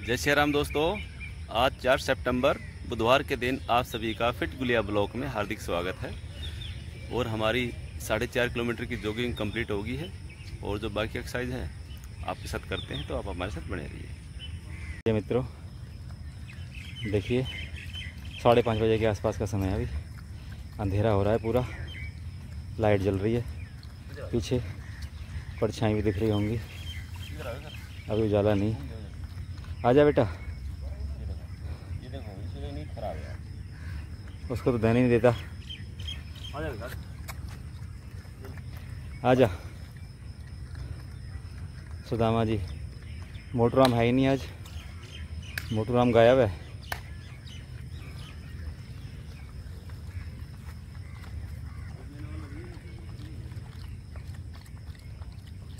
जय श्री राम दोस्तों, आज 4 सितंबर बुधवार के दिन आप सभी का फिट गुलिया ब्लॉक में हार्दिक स्वागत है। और हमारी 4.5 किलोमीटर की जॉगिंग कंप्लीट होगी है और जो बाकी एक्सरसाइज है आपके साथ करते हैं, तो आप हमारे साथ बने रहिए। मित्रों देखिए 5:30 बजे के आसपास का समय है। अभी अंधेरा हो रहा है, पूरा लाइट जल रही है, पीछे परछाई भी दिख रही होंगी, अभी उजाला नहीं। आजा बेटा, ये देखो इसलिए नहीं खराब है, उसको तो देने नहीं देता। आजा सुदामा जी, मोटूराम है ही नहीं आज, मोटूराम गायब है।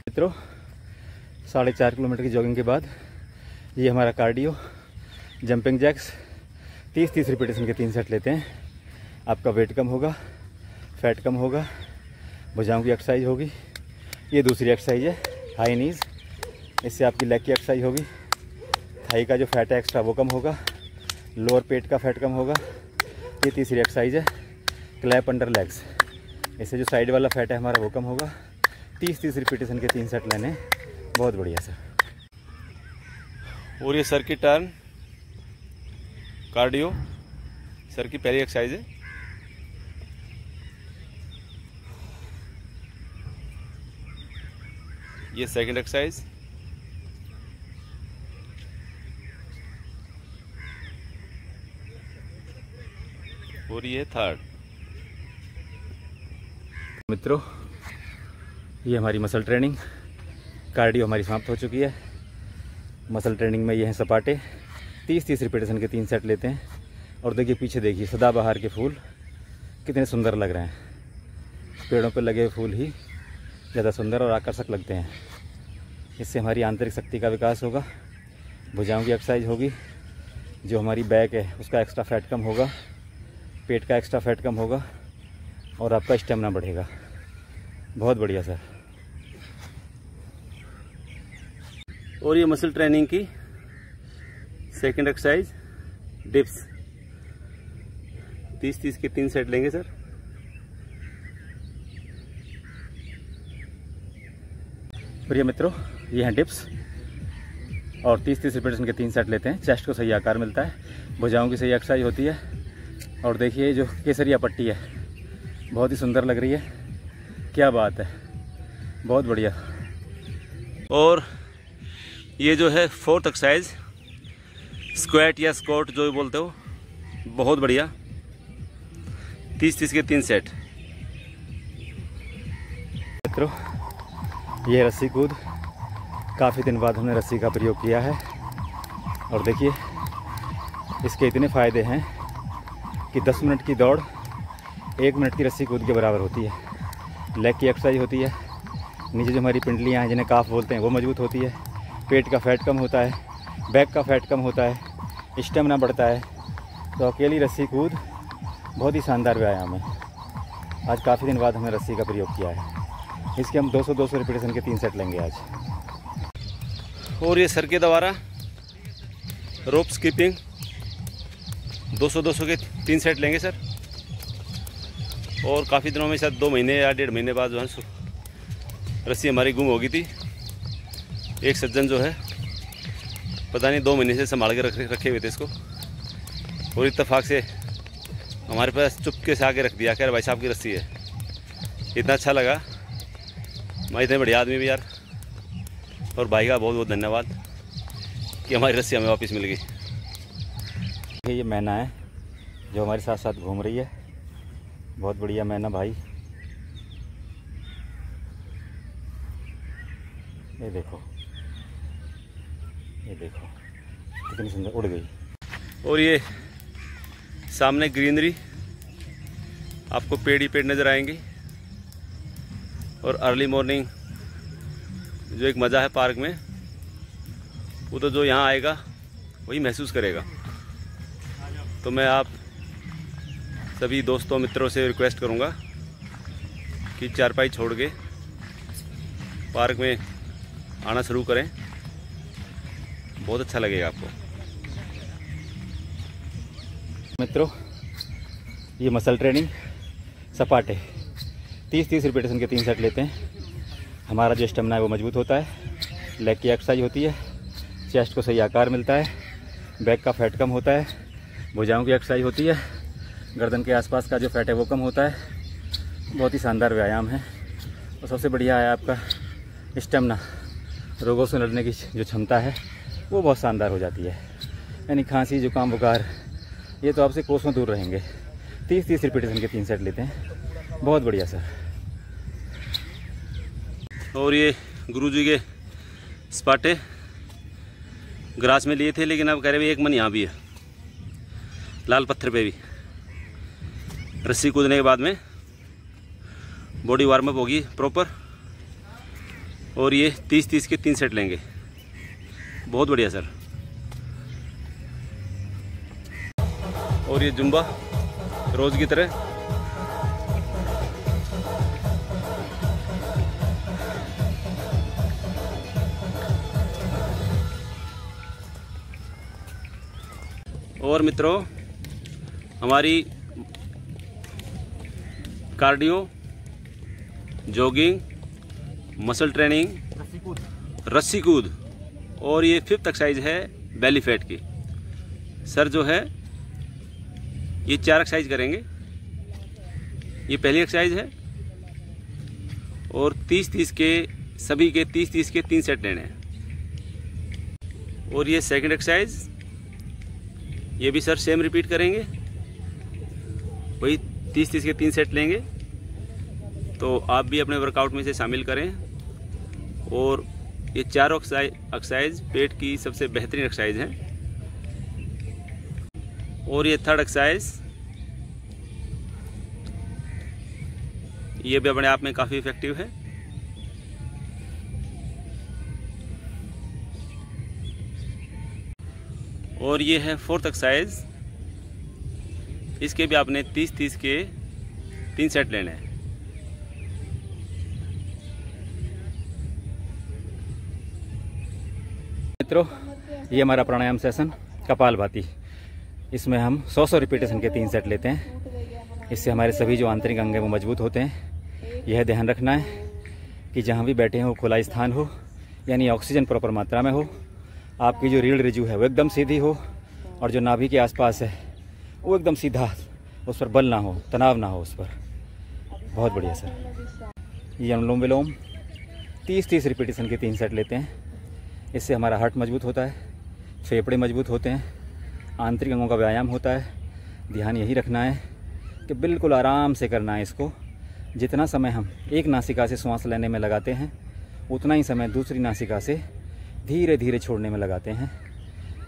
मित्रों 4.5 किलोमीटर की जॉगिंग के बाद ये हमारा कार्डियो जंपिंग जैक्स 30-30 रिपीटेशन के 3 सेट लेते हैं। आपका वेट कम होगा, फैट कम होगा, भुजाओं की एक्सरसाइज होगी। ये दूसरी एक्सरसाइज है हाई नीज, इससे आपकी लेग की एक्सरसाइज होगी। थाई का जो फैट है एक्स्ट्रा वो कम होगा, लोअर पेट का फैट कम होगा। ये तीसरी एक्सरसाइज है क्लैप अंडर लेग्स, इससे जो साइड वाला फैट है हमारा वो कम होगा। 30-30 रिपीटेशन के 3 सेट लेने, बहुत बढ़िया सर। और ये सर की टर्न कार्डियो सर की पहली एक्सरसाइज है। ये सेकंड एक्सरसाइज, और ये थर्ड। मित्रों ये हमारी मसल ट्रेनिंग, कार्डियो हमारी समाप्त हो चुकी है। मसल ट्रेनिंग में ये हैं सपाटे, 30-30 रिपीटेशन के 3 सेट लेते हैं। और देखिए पीछे देखिए सदाबहार के फूल कितने सुंदर लग रहे हैं। पेड़ों पर लगे हुए फूल ही ज़्यादा सुंदर और आकर्षक लगते हैं। इससे हमारी आंतरिक शक्ति का विकास होगा, भुजाओं की एक्सरसाइज होगी, जो हमारी बैक है उसका एक्स्ट्रा फैट कम होगा, पेट का एक्स्ट्रा फैट कम होगा और आपका स्टेमिना बढ़ेगा। बहुत बढ़िया सर। और ये मसल ट्रेनिंग की सेकंड एक्सरसाइज डिप्स, 30-30 के 3 सेट लेंगे सर। प्रिय मित्रों ये हैं डिप्स और 30-30 रिपीटेशन के 3 सेट लेते हैं। चेस्ट को सही आकार मिलता है, भुजाओं की सही एक्सरसाइज होती है। और देखिए जो केसरिया पट्टी है बहुत ही सुंदर लग रही है, क्या बात है, बहुत बढ़िया। और ये जो है 4th एक्सरसाइज स्क्वाट या स्क्वाट जो भी बोलते हो, बहुत बढ़िया, 30-30 के 3 सेट। मित्रों ये रस्सी कूद, काफ़ी दिन बाद हमने रस्सी का प्रयोग किया है और देखिए इसके इतने फ़ायदे हैं कि 10 मिनट की दौड़ 1 मिनट की रस्सी कूद के बराबर होती है। लेग की एक्सरसाइज होती है, नीचे जो हमारी पिंडलियाँ हैं जिन्हें काफ बोलते हैं वो मजबूत होती है, पेट का फैट कम होता है, बैक का फैट कम होता है, स्टेमिना बढ़ता है। तो अकेली रस्सी कूद बहुत ही शानदार व्यायाम है। आज काफ़ी दिन बाद हमने रस्सी का प्रयोग किया है। इसके हम 200-200 रिपीटेशन के 3 सेट लेंगे आज। और ये सर के द्वारा रोप स्किपिंग 200-200 के 3 सेट लेंगे सर। और काफ़ी दिनों में, शायद 2 महीने या 1.5 महीने बाद जो है रस्सी हमारी गुम हो गई थी। एक सज्जन जो है पता नहीं 2 महीने से संभाल के रखे हुए थे इसको, और इत्तेफाक से हमारे पास चुपके से आके रख दिया, कह रहे भाई साहब की रस्सी है। इतना अच्छा लगा, मैं इतने बढ़िया आदमी भी यार। और भाई का बहुत बहुत धन्यवाद कि हमारी रस्सी हमें वापस मिल गई। ये मैना है जो हमारे साथ साथ घूम रही है, बहुत बढ़िया मैना भाई। ये देखो, ये देखो कितनी सुंदर उड़ गई। और ये सामने ग्रीनरी, आपको पेड़ ही पेड़ नज़र आएंगे। और अर्ली मॉर्निंग जो एक मज़ा है पार्क में, वो तो जो यहाँ आएगा वही महसूस करेगा। तो मैं आप सभी दोस्तों मित्रों से रिक्वेस्ट करूँगा कि चारपाई छोड़ के पार्क में आना शुरू करें। बहुत अच्छा लगेगा आपको। मित्रों, ये मसल ट्रेनिंग सपाटे 30-30 रिपीटेशन के 3 सेट लेते हैं। हमारा जो स्टेमिना है वो मजबूत होता है, लेग की एक्सरसाइज होती है, चेस्ट को सही आकार मिलता है, बैक का फैट कम होता है, भुजाओं की एक्सरसाइज होती है, गर्दन के आसपास का जो फैट है वो कम होता है। बहुत ही शानदार व्यायाम है और सबसे बढ़िया है आपका स्टेमिना, रोगों से लड़ने की जो क्षमता है वो बहुत शानदार हो जाती है। यानी खांसी, जुकाम, बुखार ये तो आपसे कोसों दूर रहेंगे। 30-30 रिपीटेशन के 3 सेट लेते हैं। बहुत बढ़िया सर। और ये गुरुजी के स्पाटे ग्रास में लिए थे, लेकिन अब कह रहे एक मन यहाँ भी है, लाल पत्थर पे भी। रस्सी कूदने के बाद में बॉडी वार्म अप होगी प्रॉपर। और ये 30-30 के 3 सेट लेंगे। बहुत बढ़िया सर। और ये जुम्बा रोज की तरह। और मित्रों, हमारी कार्डियो, जॉगिंग, मसल ट्रेनिंग, रस्सी कूद और ये 5th एक्सरसाइज है बेली फैट की। सर जो है ये 4 एक्सरसाइज करेंगे। ये पहली एक्सरसाइज है और 30-30 के सभी के 30-30 के 3 सेट लेने हैं। और ये सेकंड एक्सरसाइज, ये भी सर सेम रिपीट करेंगे, वही 30-30 के 3 सेट लेंगे। तो आप भी अपने वर्कआउट में से शामिल करें। और ये 4 एक्सरसाइज पेट की सबसे बेहतरीन एक्सरसाइज है। और ये 3rd एक्सरसाइज, ये भी अपने आप में काफ़ी इफेक्टिव है। और ये है 4th एक्सरसाइज, इसके भी आपने 30-30 के 3 सेट लेने हैं। मित्रों, ये हमारा प्राणायाम सेशन कपालभाति। इसमें हम 100 रिपीटेशन के 3 सेट लेते हैं। इससे हमारे सभी जो आंतरिक अंग हैं वो मजबूत होते हैं। यह ध्यान रखना है कि जहाँ भी बैठे हो खुला स्थान हो, यानी ऑक्सीजन प्रॉपर मात्रा में हो, आपकी जो रीढ़ ऋजु है वो एकदम सीधी हो और जो नाभि के आसपास है वो एकदम सीधा, उस पर बल ना हो, तनाव ना हो उस पर। बहुत बढ़िया सर। ये अनुलोम विलोम 30-30 रिपीटेशन के 3 सेट लेते हैं। इससे हमारा हार्ट मजबूत होता है, फेफड़े मजबूत होते हैं, आंतरिक अंगों का व्यायाम होता है। ध्यान यही रखना है कि बिल्कुल आराम से करना है इसको। जितना समय हम एक नासिका से श्वास लेने में लगाते हैं, उतना ही समय दूसरी नासिका से धीरे धीरे छोड़ने में लगाते हैं।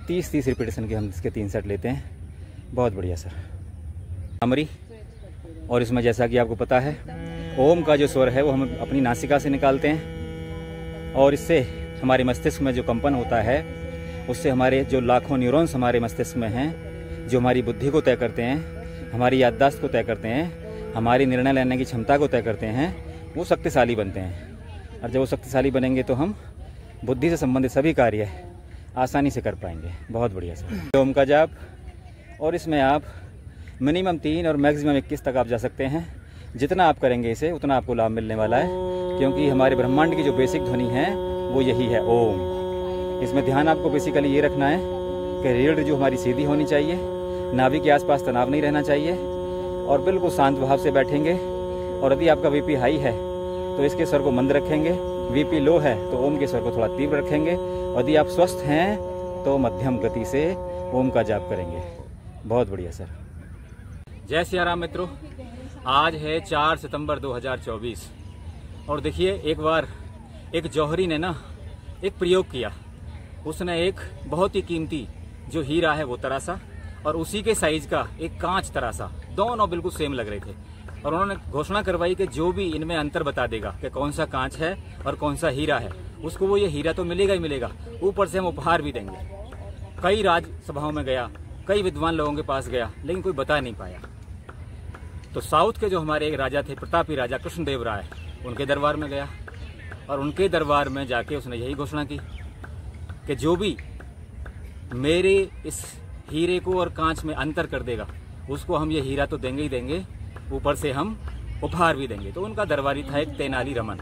30-30 रिपीटेशन के हम इसके 3 सेट लेते हैं। बहुत बढ़िया सर। भ्रामरी, और इसमें जैसा कि आपको पता है ओम का जो स्वर है वो हम अपनी नासिका से निकालते हैं और इससे हमारे मस्तिष्क में जो कंपन होता है उससे हमारे जो लाखों न्यूरॉन्स हमारे मस्तिष्क में हैं, जो हमारी बुद्धि को तय करते हैं, हमारी याददाश्त को तय करते हैं, हमारी निर्णय लेने की क्षमता को तय करते हैं, वो शक्तिशाली बनते हैं। और जब वो शक्तिशाली बनेंगे तो हम बुद्धि से संबंधित सभी कार्य आसानी से कर पाएंगे। बहुत बढ़िया सर। ओम का जाप, और इसमें आप मिनिमम 3 और मैक्सिमम 21 तक आप जा सकते हैं। जितना आप करेंगे इसे उतना आपको लाभ मिलने वाला है, क्योंकि हमारे ब्रह्मांड की जो बेसिक ध्वनि है वो यही है, ओम। इसमें ध्यान आपको बेसिकली ये रखना है कि रीढ़ जो हमारी सीधी होनी चाहिए, नाभि के आसपास तनाव नहीं रहना चाहिए और बिल्कुल शांत भाव से बैठेंगे। और यदि आपका बीपी हाई है तो इसके स्वर को मंद रखेंगे, बीपी लो है तो ओम के स्वर को थोड़ा तीव्र रखेंगे, और यदि आप स्वस्थ हैं तो मध्यम गति से ओम का जाप करेंगे। बहुत बढ़िया सर। जय सिया राम मित्रों, आज है 4 सितंबर 2024 और देखिए एक बार एक जौहरी ने ना एक प्रयोग किया। उसने एक बहुत ही कीमती जो हीरा है वो तरासा और उसी के साइज का एक कांच तरासा, दोनों बिल्कुल सेम लग रहे थे, और उन्होंने घोषणा करवाई कि जो भी इनमें अंतर बता देगा कि कौन सा कांच है और कौन सा हीरा है, उसको वो ये हीरा तो मिलेगा ही मिलेगा, ऊपर से हम उपहार भी देंगे। कई राजसभाओं में गया, कई विद्वान लोगों के पास गया, लेकिन कोई बता नहीं पाया। तो साउथ के जो हमारे एक राजा थे, प्रतापी राजा कृष्णदेव राय, उनके दरबार में गया और उनके दरबार में जाके उसने यही घोषणा की कि जो भी मेरे इस हीरे को और कांच में अंतर कर देगा, उसको हम ये हीरा तो देंगे ही देंगे, ऊपर से हम उपहार भी देंगे। तो उनका दरबारी था एक तेनाली रमन।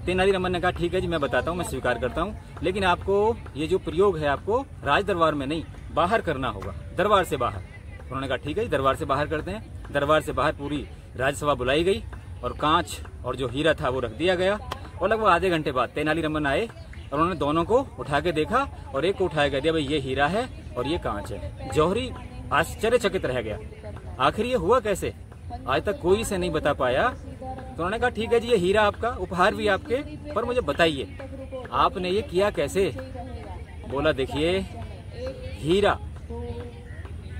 तेनाली रमन ने कहा ठीक है जी, मैं बताता हूँ, मैं स्वीकार करता हूँ, लेकिन आपको ये जो प्रयोग है आपको राज दरबार में नहीं, बाहर करना होगा, दरबार से बाहर। उन्होंने कहा ठीक है जी, दरबार से बाहर करते हैं। दरबार से बाहर पूरी राज्यसभा बुलाई गई और कांच और जो हीरा था वो रख दिया गया। और लगभग आधे घंटे बाद तेनाली रमन आए और उन्होंने दोनों को उठा के देखा और एक को उठाया कह दिया भाई ये हीरा है और ये कांच है। जौहरी आश्चर्यचकित रह गया, आखिर ये हुआ कैसे, आज तक कोई से नहीं बता पाया। तो उन्होंने कहा ठीक है जी, ये हीरा आपका, उपहार भी आपके, पर मुझे बताइए आपने ये किया कैसे। बोला देखिए, हीरा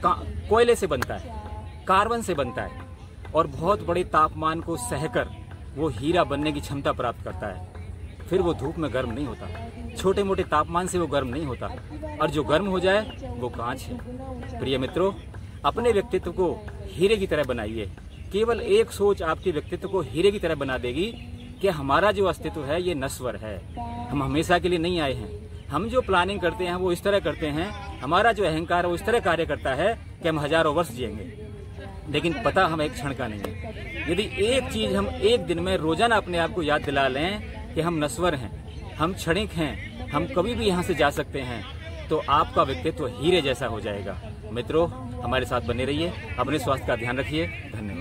कोयले से बनता है, कार्बन से बनता है और बहुत बड़े तापमान को सहकर वो हीरा बनने की क्षमता प्राप्त करता है। फिर वो धूप में गर्म नहीं होता, छोटे मोटे तापमान से वो गर्म नहीं होता, और जो गर्म हो जाए वो कांच है। प्रिय मित्रों, अपने व्यक्तित्व को हीरे की तरह बनाइए। केवल एक सोच आपके व्यक्तित्व को हीरे की तरह बना देगी कि हमारा जो अस्तित्व है ये नश्वर है, हम हमेशा के लिए नहीं आए हैं। हम जो प्लानिंग करते हैं वो इस तरह करते हैं, हमारा जो अहंकार है वो इस तरह कार्य करता है कि हम हजारों वर्ष जिएंगे, लेकिन पता हम एक क्षण का नहीं है। यदि एक चीज हम एक दिन में रोजाना अपने आप को याद दिला लें कि हम नश्वर हैं, हम क्षणिक हैं, हम कभी भी यहाँ से जा सकते हैं, तो आपका व्यक्तित्व हीरे जैसा हो जाएगा। मित्रों, हमारे साथ बने रहिए, अपने स्वास्थ्य का ध्यान रखिए। धन्यवाद।